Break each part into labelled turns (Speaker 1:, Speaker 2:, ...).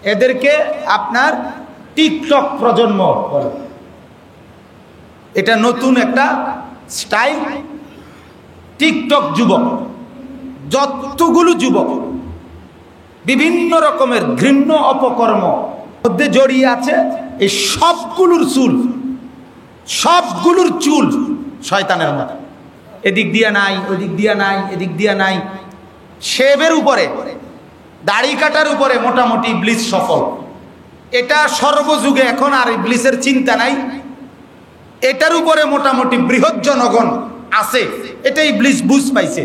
Speaker 1: এদেরকে আপনার টিকটক প্রজন্ম বলে। এটা নতুন একটা স্টাইল। টিকটক যুবক, যতগুলো যুবক বিভিন্ন রকমের ঘৃণ্য অপকর্ম মধ্যে জড়িয়ে আছে, এই সবগুলোর চুল শয়তানের মতো। এদিক দিয়া নাই, ওদিক দিয়া নাই, এদিক দিয়া নাই। শেভের উপরে, দাড়ি কাটার উপরে মোটামুটি ইবলিস সফল। এটা সর্বযুগে এখন আর ইবলিসের চিন্তা নাই। এটার উপরে মোটামুটি বৃহৎ জনগণ আছে। এটা ইবলিস বুঝ পাইছে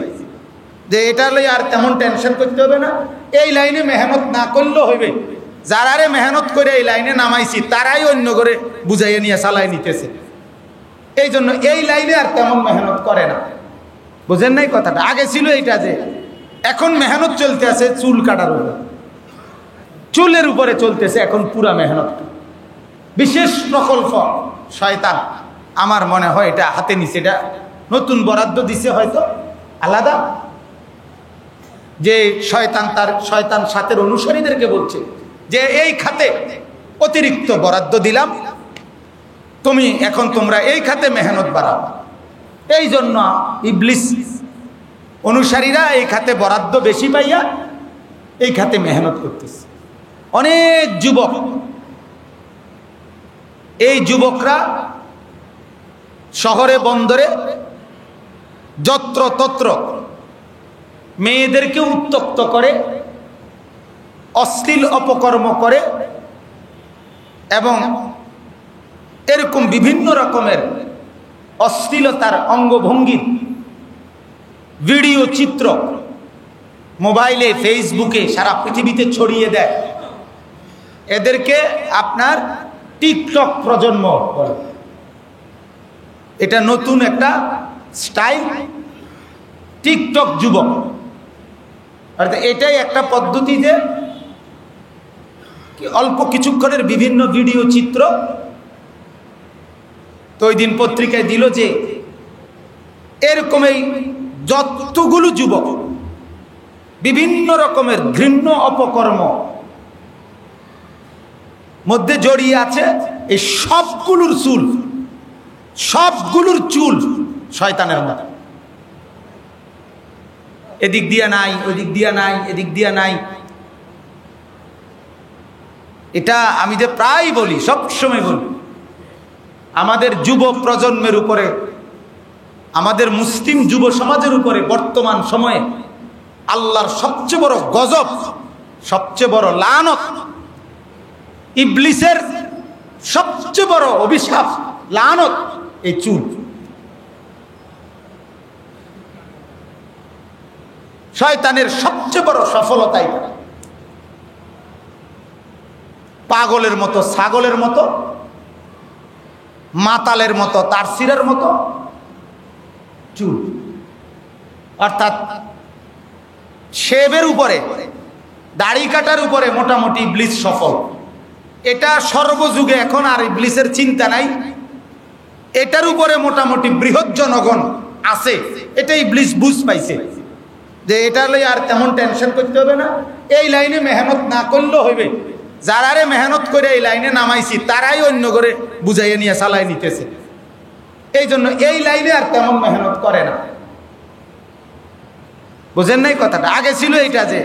Speaker 1: যে এটা লই আর তেমন টেনশন করতে হবে না, এই লাইনে মেহনত না করলেও হইবে। যারারে মেহনত করে এই লাইনে নামাইছি তারাই অন্য করে বুঝাইয়ে নিয়ে চালাই নিতেছে। এই জন্য এই লাইনে আর তেমন মেহনত করে না। বুঝেন নাই কথাটা? আগে ছিল এইটা যে এখন মেহনত চলতে আছে চুল কাটার উপরে, চুলের উপরে চলতেছে এখন পুরা মেহনত। বিশেষ প্রকল্প শয়তান আমার মনে হয় এটা হাতে নিছে, এটা নতুন বরাদ্দ দিছে হয়তো আলাদা, যে শয়তান সাথের অনুসারীদেরকে বলছে যে এই খাতে অতিরিক্ত বরাদ্দ দিলাম, তোমরা এই খাতে মেহনত বাড়াও। এই জন্য ইবলিস অনুসারীরা এই খাতে বরাদ্দ বেশি পাইয়া এই খাতে মেহনত করতেছে। অনেক যুবক, এই যুবকরা শহরে বন্দরে যত্রতত্র মেয়েদেরকে উত্ত্যক্ত করে, অশ্লীল অপকর্ম করে এবং এরকম বিভিন্ন রকমের অশ্লীলতার অঙ্গভঙ্গির ভিডিও চিত্র মোবাইলে, ফেসবুকে, সারা পৃথিবীতে ছড়িয়ে দেয়। এদেরকে আপনার টিকটক প্রজন্ম বলে। এটা নতুন একটা স্টাইল। টিকটক যুবক অর্থাৎ এটাই একটা পদ্ধতি যে অল্প কিছুক্ষণের বিভিন্ন ভিডিও চিত্র। তো ওই দিন পত্রিকায় দিল যে এরকমই যতগুলো যুবক বিভিন্ন রকমের ঘৃণ্য অপকর্ম মধ্যে জড়িয়ে আছে, এই সবগুলোর চুল শয়তানের মতো। এদিক দিয়া নাই, ওদিক দিয়া নাই, এদিক দিয়া নাই। এটা আমি যে প্রায় বলি, সবসময় বলি, আমাদের যুব প্রজন্মের উপরে, আমাদের মুসলিম যুব সমাজের উপরে বর্তমান সময়ে আল্লাহর সবচেয়ে বড় গজব, সবচেয়ে বড় লানত, ইবলিসের সবচেয়ে বড় অভিশাপ, লানত এই চুল। শয়তানের সবচেয়ে বড় সফলতাই পাগলের মতো, ছাগলের মতো, মাতালের মতো, তারসিরের মতো চুল। অর্থাৎ শেভের উপরে, দাড়ি কাটার উপরে মোটামুটি ইবলিস সফল। এটা সর্বযুগে এখন আর ইবলিসের চিন্তা নাই। এটার উপরে মোটামুটি বৃহৎ জনগণ আছে। এটা ইবলিস বুঝ পাইছে যে এটা লই আর তেমন টেনশন করতে হবে না, এই লাইনে মেহনত না করলেও হইবে। যারারে মেহনত করে এই লাইনে নামাইছি তারাই অন্য করে বুঝাইয়ে নিয়ে চালাই নিতেছে। এই জন্য এই লাইনে আর তেমন মেহনত করে না। বুঝেন নাই কথাটা? আগে ছিল এইটা যে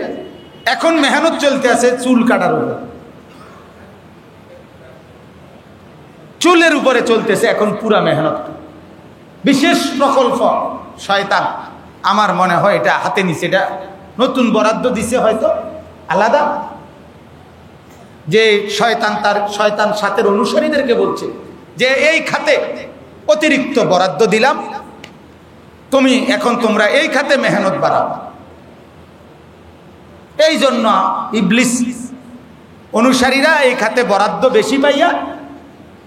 Speaker 1: এখন মেহনত চলতে আছে চুল কাটার উপরে, চুলের উপরে চলতেছে এখন পুরা মেহনত। বিশেষ প্রকল্প শয়তান আমার মনে হয় এটা হাতে নিছে, এটা নতুন বরাদ্দ দিছে হয়তো আলাদা, যে শয়তান সাথের অনুসারীদেরকে বলছে যে এই খাতে অতিরিক্ত বরাদ্দ দিলাম, তোমরা এই খাতে মেহনত বাড়াও। এই জন্য ইবলিস অনুসারীরা এই খাতে বরাদ্দ বেশি পাইয়া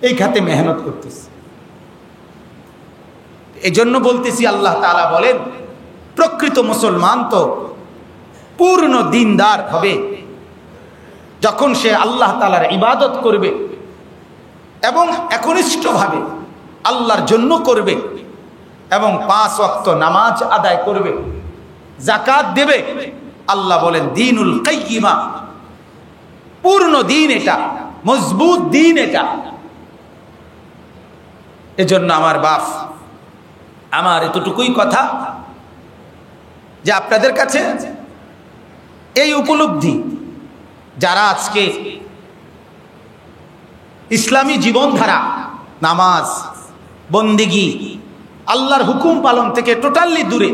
Speaker 1: এই খাতে মেহনত করতেছে। এই জন্য বলতেছি, আল্লাহ তাআলা বলেন প্রকৃত মুসলমান তো পূর্ণ দিনদার হবে যখন সে আল্লাহ তাআলার ইবাদত করবে এবং একনিষ্ঠভাবে আল্লাহর জন্য করবে এবং 5 ওয়াক্ত নামাজ আদায় করবে, যাকাত দেবে। আল্লাহ বলেন দিনুল কাইয়্যিমা, পূর্ণ দিন এটা, মজবুত দিন এটা। এজন্য আমার বাপ, আমার এতটুকুই কথা যে আপনাদের কাছে এই উপলব্ধি, যারা আজকে ইসলামী জীবনধারা, নামাজ, বন্দেগী, আল্লাহর হুকুম পালন থেকে টোটালি দূরে,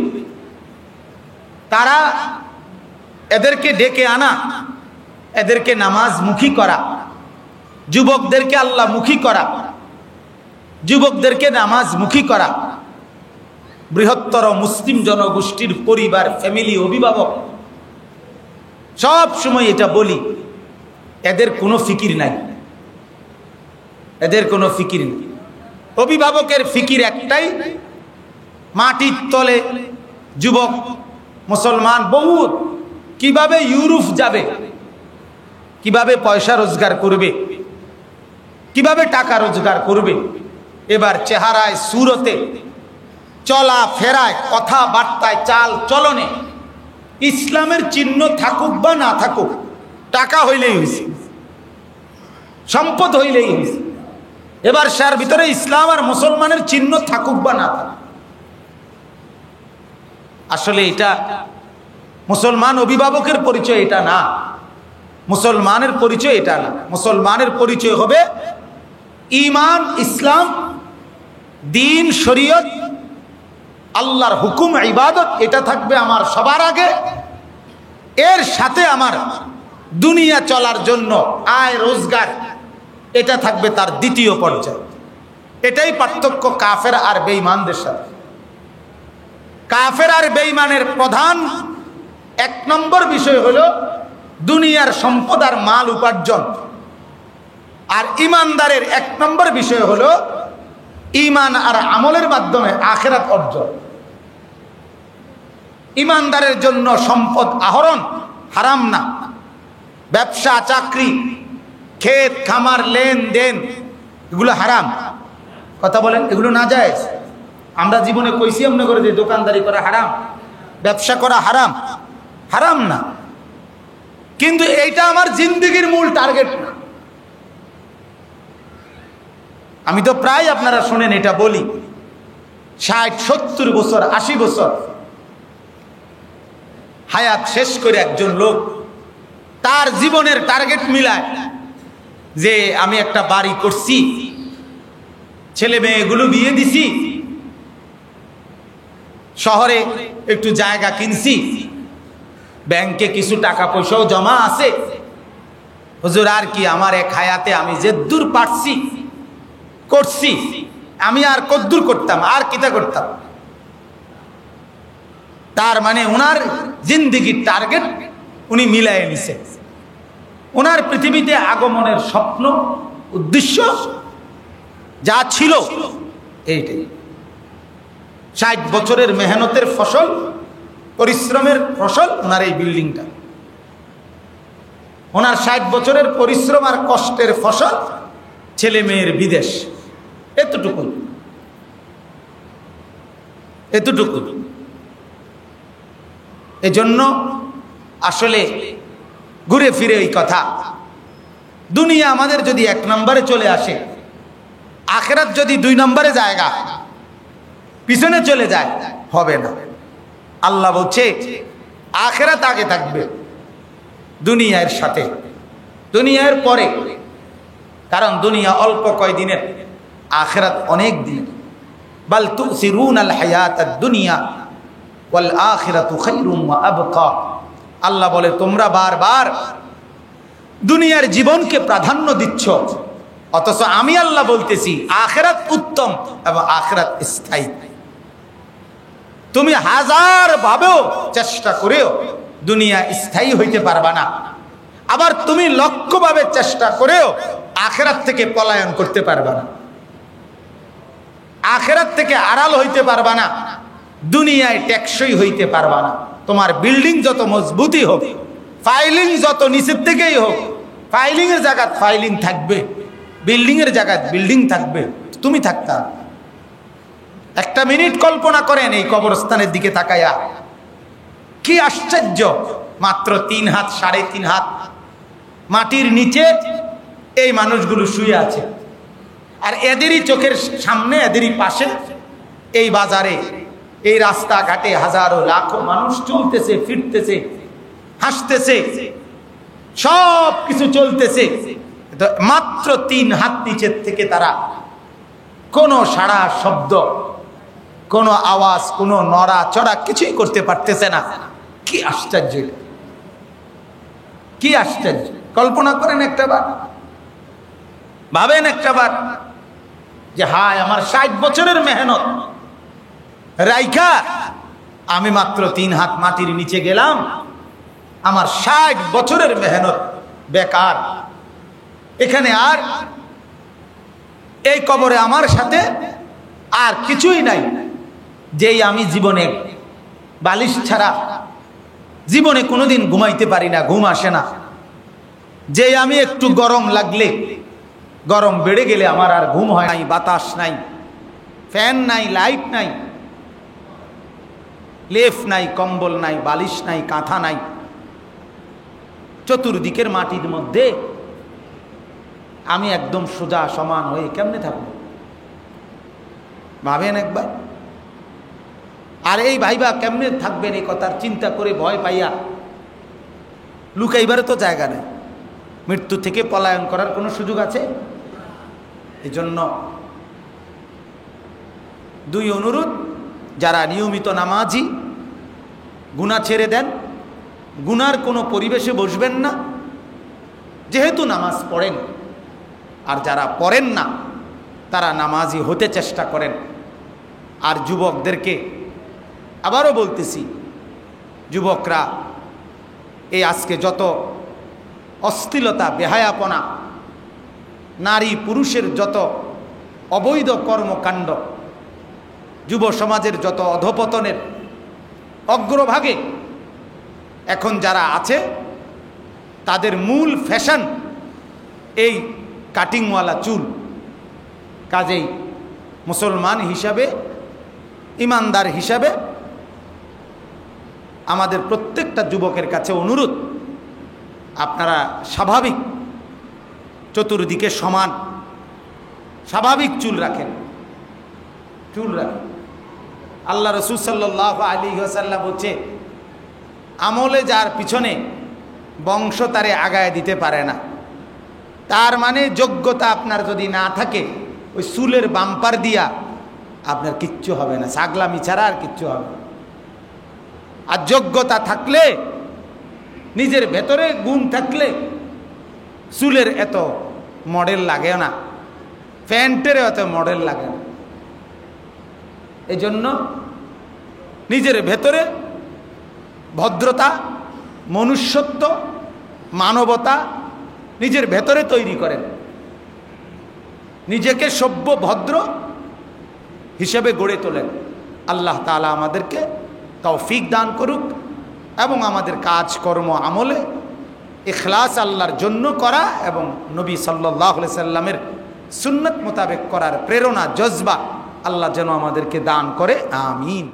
Speaker 1: তারা এদেরকে ডেকে আনা, এদেরকে নামাজমুখী করা, যুবকদেরকে আল্লাহমুখী করা, যুবকদেরকে নামাজমুখী করা, বৃহত্তর মুসলিম জনগোষ্ঠীর পরিবার, ফ্যামিলি, অভিভাবক সব সময় এটা বলি, এদের কোনো ফিকির নাই, এদের কোনো ফিকির নেই। অভিভাবকের ফিকির একটাই, মাটির তলে যুবক মুসলমান বহুত কিভাবে ইউরোপ যাবে, কিভাবে পয়সা রোজগার করবে, কিভাবে টাকা রোজগার করবে। এবার চেহারায়, সুরতে, চলা ফেরায়, কথাবার্তায়, চাল চলনে ইসলামের চিহ্ন থাকুক বা না থাকুক, টাকা হইলেই হয়েছে, সম্পদ হইলেই হয়েছে। এবার সার ভিতরে ইসলাম আর মুসলমানের চিহ্ন থাকুক বা না থাকুক। আসলে এটা মুসলমান অভিভাবকের পরিচয় এটা না, মুসলমানের পরিচয় এটা না। মুসলমানের পরিচয় হবে ঈমান, ইসলাম, দিন, শরীয়ত, আল্লাহর হুকুম, ইবাদত, এটা থাকবে আমার সবার আগে। এর সাথে আমার দুনিয়া চলার জন্য আয় রোজগার, এটা থাকবে তার দ্বিতীয় পর্যায়ে। এটাই পার্থক্য কাফের আর বেঈমানদের সাথে। কাফের আর বেঈমানের প্রধান এক নম্বর বিষয় হলো দুনিয়ার সম্পদ আর মাল উপার্জন, আর ইমানদারের এক নম্বর বিষয় হলো ঈমান আর আমলের মাধ্যমে আখিরাত অর্জন। ইমানদারের জন্য সম্পদ আহরণ হারাম না, ব্যবসা, চাকরি, ক্ষেত খামার, লেনদেন, এগুলো হারাম। কথা বলেন, এগুলো না জায়েজ। আমরা জীবনে কইছি মনে করে যে দোকানদারি করা হারাম, ব্যবসা করা হারাম, হারাম না, কিন্তু এইটা আমার জিন্দেগির মূল টার্গেট না। আমি তো প্রায় আপনারা শুনেন এটা বলি, 60-70 বছর, 80 বছর হায়াত শেষ করে একজন লোক তার জীবনের টার্গেট মিলায় যে আমি একটা বাড়ি করছি, ছেলে মেয়েগুলো বিয়ে দিছি, শহরে একটু জায়গা কিনছি, ব্যাংকে কিছু টাকা পয়সাও জমা আছে, হুজুর আর কি আমার এক হায়াতে আমি যে দূর পারছি করছি, আমি আর কদ্দূর করতাম, আর কিতা করতাম। তার মানে ওনার জিন্দেগির টার্গেট উনি মিলাই নিছে। ওনার পৃথিবীতে আগমনের স্বপ্ন, উদ্দেশ্য যা ছিল এইটাই। 60 বছরের মেহনতের ফসল, পরিশ্রমের ফসল ওনার এই বিল্ডিংটা। ওনার 60 বছরের পরিশ্রম আর কষ্টের ফসল ছেলে মেয়ের বিদেশ। এতটুকু, এতটুকু। এজন্য আসলে ঘুরে ফিরে এই কথা, দুনিয়া আমাদের যদি 1 নম্বরে চলে আসে, আখিরাত যদি 2 নম্বরে জায়গা পিছনে চলে যায়, হবে না। আল্লাহ বলছে আখিরাত আগে থাকবে দুনিয়ার সাথে, দুনিয়ার পরে। কারণ দুনিয়া অল্প কয়দিনের, আখিরাত অনেক দিন। বাল তুসিরুনাল হায়াতাদ দুনিয়া ওয়াল আখিরাতু খায়রুম ওয়া আবকা। আল্লাহ বলে তোমরা বারবার দুনিয়ার জীবনকে প্রাধান্য দিচ্ছ, অথচ আমি আল্লাহ বলতেছি আখিরাত উত্তম এবং আখিরাত স্থায়ী। তুমি হাজার ভাবেও চেষ্টা করেও দুনিয়া স্থায়ী হইতে পারবা না, আবার তুমি লক্ষ্যভাবে চেষ্টা করেও আখিরাত থেকে পলায়ন করতে পারবা না, আখিরাত থেকে আড়াল হইতে পারবা না, দুনিয়ায় টেকসই হইতে পারবা না। তোমার বিল্ডিং যত মজবুতই হোক, ফাইলিং যত নিচের থেকেই হোক, ফাইলিং এর জায়গায় ফাইলিং থাকবে, বিল্ডিং এর জায়গায় বিল্ডিং থাকবে, তুমি থাকতা। একটা মিনিট কল্পনা করেন এই কবরস্থানের দিকে তাকায়া, কি আশ্চর্য! মাত্র 3 হাত, 3.5 হাত মাটির নিচে এই মানুষগুলো শুয়ে আছে। আর এদেরই চোখের সামনে, এদেরই পাশে এই বাজারে, এই রাস্তাঘাটে হাজারো লাখো মানুষ চলতেছে, ফিরতেছে, হাসতেছে, সব কিছু চলতেছে। মাত্র 3 হাত নিচের থেকে তারা কোনো সাড়া শব্দ, কোনো আওয়াজ, কোনো নড়া চড়া কিছুই করতে পারতেছে না। কি আশ্চর্য, কি আশ্চর্য! কল্পনা করেন একটাবার, ভাবেন একটাবার যে হায়, আমার 60 বছরের মেহনত রাইখা আমি মাত্র 3 হাত মাটির নিচে গেলাম, আমার 60 বছরের মেহনত বেকার। এখানে আর এই কবরে আমার সাথে আর কিছুই নাই, যেই আমি জীবনে বালিশ ছাড়া জীবনে কোনোদিন ঘুমাইতে পারি না, ঘুম আসে না, যেই আমি একটু গরম লাগলে, গরম বেড়ে গেলে আমার আর ঘুম হয় নাই, বাতাস নাই, ফ্যান নাই, লাইট নাই, লেফ নাই, কম্বল নাই, বালিশ নাই, কাঁথা নাই, চতুর্দিকের মাটির মধ্যে আমি একদম সোজা সমান হয়ে কেমনে থাকবো? ভাবেন একবার। আর এই ভাইবা কেমনে থাকবেন, এই কথার চিন্তা করে ভয় পাইয়া লুকাইবারও তো জায়গা নেই। মৃত্যু থেকে পলায়ন করার কোনো সুযোগ আছে? এই জন্য 2 অনুরোধ, যারা নিয়মিত নামাজি, গুনাহ ছেড়ে দেন, গুনার কোনো পরিবেশে বসবেন না, যেহেতু নামাজ পড়েন। আর যারা পড়েন না তারা নামাজি হতে চেষ্টা করেন। আর যুবকদেরকে আবারও বলতেছি, যুবকরা এই আজকে যত অশ্লীলতা, বেহায়াপনা, নারী পুরুষের যত অবৈধ কর্মকাণ্ড, যুব সমাজের যত অধপতনের অগ্রভাগে এখন যারা আছে, তাদের মূল ফ্যাশন এই কাটিংওয়ালা চুল। কাজেই মুসলমান হিসাবে, ইমানদার হিসাবে আমাদের প্রত্যেকটা যুবকের কাছে অনুরোধ, আপনারা স্বাভাবিক, চতুর্দিকে সমান স্বাভাবিক চুল রাখেন, চুল রাখেন। আল্লাহ রসুল সাল্লাল্লাহু আলাইহি ওয়াসাল্লাম বলছে, আমলে যার পিছনে বংশ তারে আগায় দিতে পারে না। তার মানে যোগ্যতা আপনার যদি না থাকে, ওই চুলের বাম্পার দিয়া আপনার কিচ্ছু হবে না, ছাগলামি ছাড়া আর কিচ্ছু হবে না। আর যোগ্যতা থাকলে, নিজের ভেতরে গুণ থাকলে চুলের এত মডেল লাগে না, প্যান্টের এত মডেল লাগে না। এই জন্য নিজের ভেতরে ভদ্রতা, মনুষ্যত্ব, মানবতা নিজের ভেতরে তৈরি করেন, নিজেকে সভ্য ভদ্র হিসেবে গড়ে তোলেন। আল্লাহ তাআলা আমাদেরকে তৌফিক দান করুক এবং আমাদের কাজকর্ম আমলে ইখলাস আল্লাহর জন্য করা এবং নবী সাল্লাল্লাহু আলাইহি সাল্লামের সুন্নাত মোতাবেক করার প্রেরণা, জজবা আল্লাহ যেন আমাদেরকে দান করে। আমিন।